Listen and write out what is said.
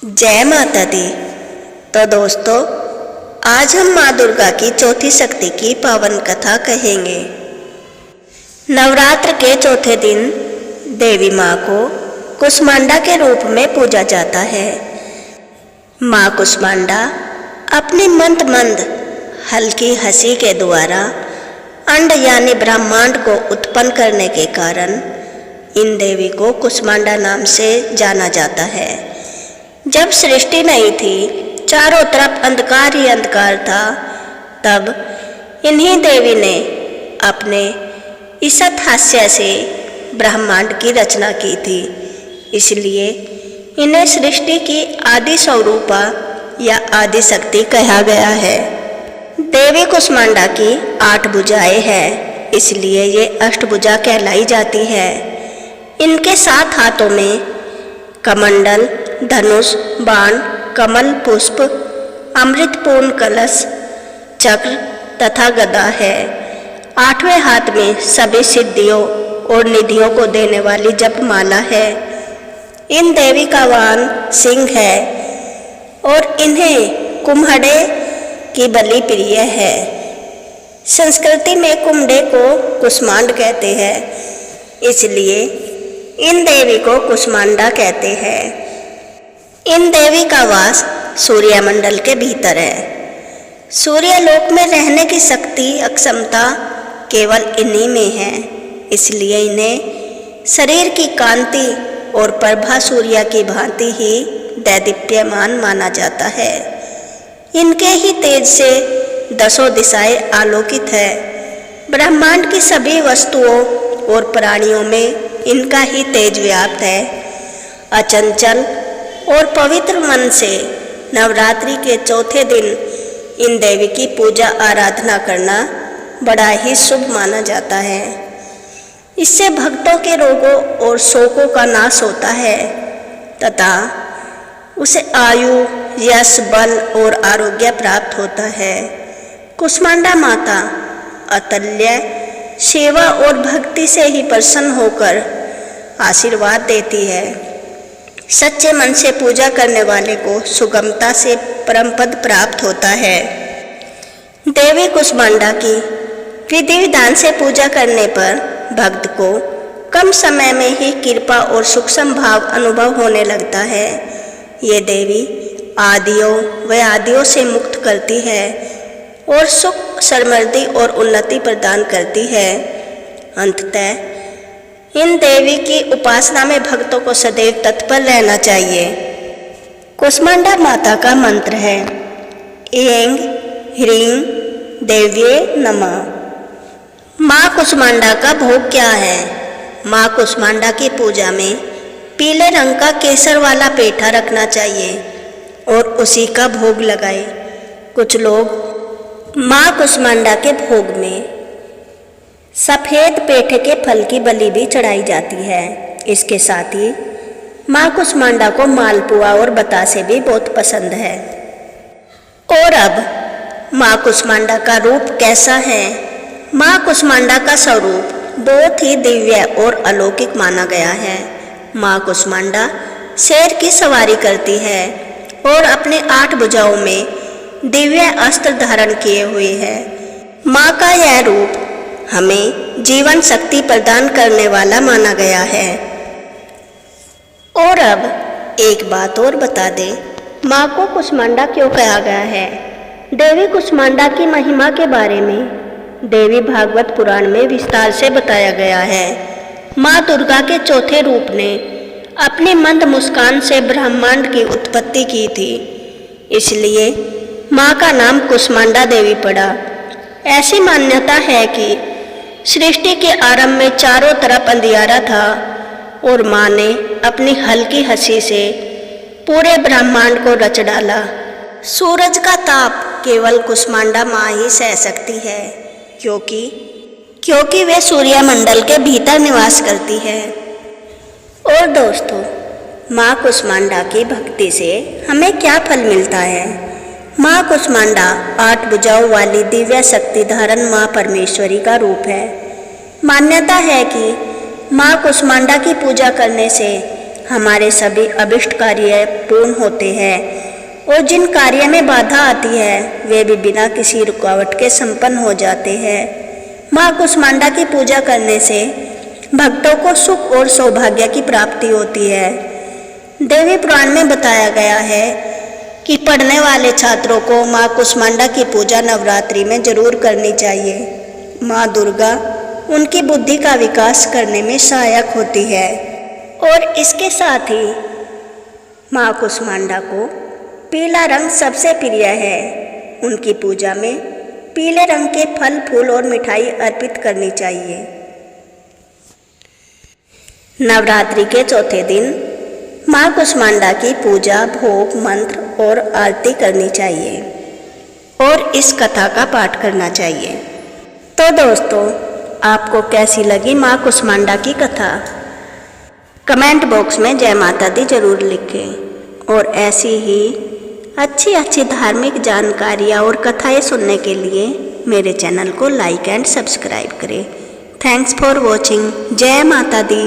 जय माता दी। तो दोस्तों, आज हम माँ दुर्गा की चौथी शक्ति की पावन कथा कहेंगे। नवरात्र के चौथे दिन देवी माँ को कुष्मांडा के रूप में पूजा जाता है। माँ कुष्मांडा अपनी मंद हल्की हंसी के द्वारा अंड यानी ब्रह्मांड को उत्पन्न करने के कारण इन देवी को कुष्मांडा नाम से जाना जाता है। जब सृष्टि नहीं थी, चारों तरफ अंधकार ही अंधकार था, तब इन्हीं देवी ने अपने ईसत हास्य से ब्रह्मांड की रचना की थी। इसलिए इन्हें सृष्टि की आदि स्वरूपा या आदि शक्ति कहा गया है। देवी कुष्मांडा की 8 भुजाएं हैं, इसलिए ये अष्टभुजा कहलाई जाती है। इनके 7 हाथों में कमंडल, धनुष, बाण, कमल पुष्प, अमृतपूर्ण कलश, चक्र तथा गदा है। 8वें हाथ में सभी सिद्धियों और निधियों को देने वाली जपमाला है। इन देवी का वाहन सिंह है और इन्हें कुम्हड़े की बलि प्रिय है। संस्कृति में कुम्हड़े को कुष्मांड कहते हैं, इसलिए इन देवी को कुष्मांडा कहते हैं। इन देवी का वास सूर्यमंडल के भीतर है। सूर्यलोक में रहने की शक्ति अक्षमता केवल इन्हीं में है, इसलिए इन्हें शरीर की कांति और प्रभा सूर्य की भांति ही दैदीप्यमान माना जाता है। इनके ही तेज से 10 दिशाएं आलोकित है। ब्रह्मांड की सभी वस्तुओं और प्राणियों में इनका ही तेज व्याप्त है। अचंचल और पवित्र मन से नवरात्रि के चौथे दिन इन देवी की पूजा आराधना करना बड़ा ही शुभ माना जाता है। इससे भक्तों के रोगों और शोकों का नाश होता है तथा उसे आयु, यश, बल और आरोग्य प्राप्त होता है। कुष्मांडा माता अतुल्य सेवा और भक्ति से ही प्रसन्न होकर आशीर्वाद देती है। सच्चे मन से पूजा करने वाले को सुगमता से परमपद प्राप्त होता है। देवी कुष्मांडा की विधि विधान से पूजा करने पर भक्त को कम समय में ही कृपा और सुख संभाव अनुभव होने लगता है। ये देवी आदियों व आदियों से मुक्त करती है और सुख, समृद्धि और उन्नति प्रदान करती है। अंततः इन देवी की उपासना में भक्तों को सदैव तत्पर रहना चाहिए। कुष्मांडा माता का मंत्र है ऐं ह्रीं देव्ये नमः। माँ कुष्मांडा का भोग क्या है? माँ कुष्मांडा की पूजा में पीले रंग का केसर वाला पेठा रखना चाहिए और उसी का भोग लगाए। कुछ लोग माँ कुष्मांडा के भोग में सफ़ेद पेठे के फल की बलि भी चढ़ाई जाती है। इसके साथ ही माँ कुष्मांडा को मालपुआ और बतासे भी बहुत पसंद है। और अब माँ कुष्मांडा का रूप कैसा है? माँ कुष्मांडा का स्वरूप बहुत ही दिव्य और अलौकिक माना गया है। माँ कुष्मांडा शेर की सवारी करती है और अपने 8 भुजाओं में दिव्य अस्त्र धारण किए हुए है। माँ का यह रूप हमें जीवन शक्ति प्रदान करने वाला माना गया है। और अब एक बात और बता दें, माँ को कुष्मांडा क्यों कहा गया है? देवी कुष्मांडा की महिमा के बारे में देवी भागवत पुराण में विस्तार से बताया गया है। माँ दुर्गा के चौथे रूप ने अपनी मंद मुस्कान से ब्रह्मांड की उत्पत्ति की थी, इसलिए माँ का नाम कुष्मांडा देवी पड़ा। ऐसी मान्यता है कि सृष्टि के आरंभ में चारों तरफ अंधियारा था और माँ ने अपनी हल्की हंसी से पूरे ब्रह्मांड को रच डाला। सूरज का ताप केवल कुष्मांडा माँ ही सह सकती है, क्योंकि वे सूर्यमंडल के भीतर निवास करती है। और दोस्तों, माँ कुष्मांडा की भक्ति से हमें क्या फल मिलता है? माँ कुष्मांडा 8 भुजाओं वाली दिव्य शक्ति धारण माँ परमेश्वरी का रूप है। मान्यता है कि माँ कुष्मांडा की पूजा करने से हमारे सभी अभिष्ट कार्य पूर्ण होते हैं और जिन कार्य में बाधा आती है वे भी बिना किसी रुकावट के संपन्न हो जाते हैं। माँ कुष्मांडा की पूजा करने से भक्तों को सुख और सौभाग्य की प्राप्ति होती है। देवी पुराण में बताया गया है कि पढ़ने वाले छात्रों को माँ कुष्मांडा की पूजा नवरात्रि में जरूर करनी चाहिए। माँ दुर्गा उनकी बुद्धि का विकास करने में सहायक होती है और इसके साथ ही माँ कुष्मांडा को पीला रंग सबसे प्रिय है। उनकी पूजा में पीले रंग के फल फूल और मिठाई अर्पित करनी चाहिए। नवरात्रि के चौथे दिन माँ कुष्मांडा की पूजा, भोग, मंत्र और आरती करनी चाहिए और इस कथा का पाठ करना चाहिए। तो दोस्तों, आपको कैसी लगी माँ कुष्मांडा की कथा? कमेंट बॉक्स में जय माता दी जरूर लिखें और ऐसी ही अच्छी अच्छी धार्मिक जानकारियाँ और कथाएँ सुनने के लिए मेरे चैनल को लाइक एंड सब्सक्राइब करें। Thanks for watching. जय माता दी।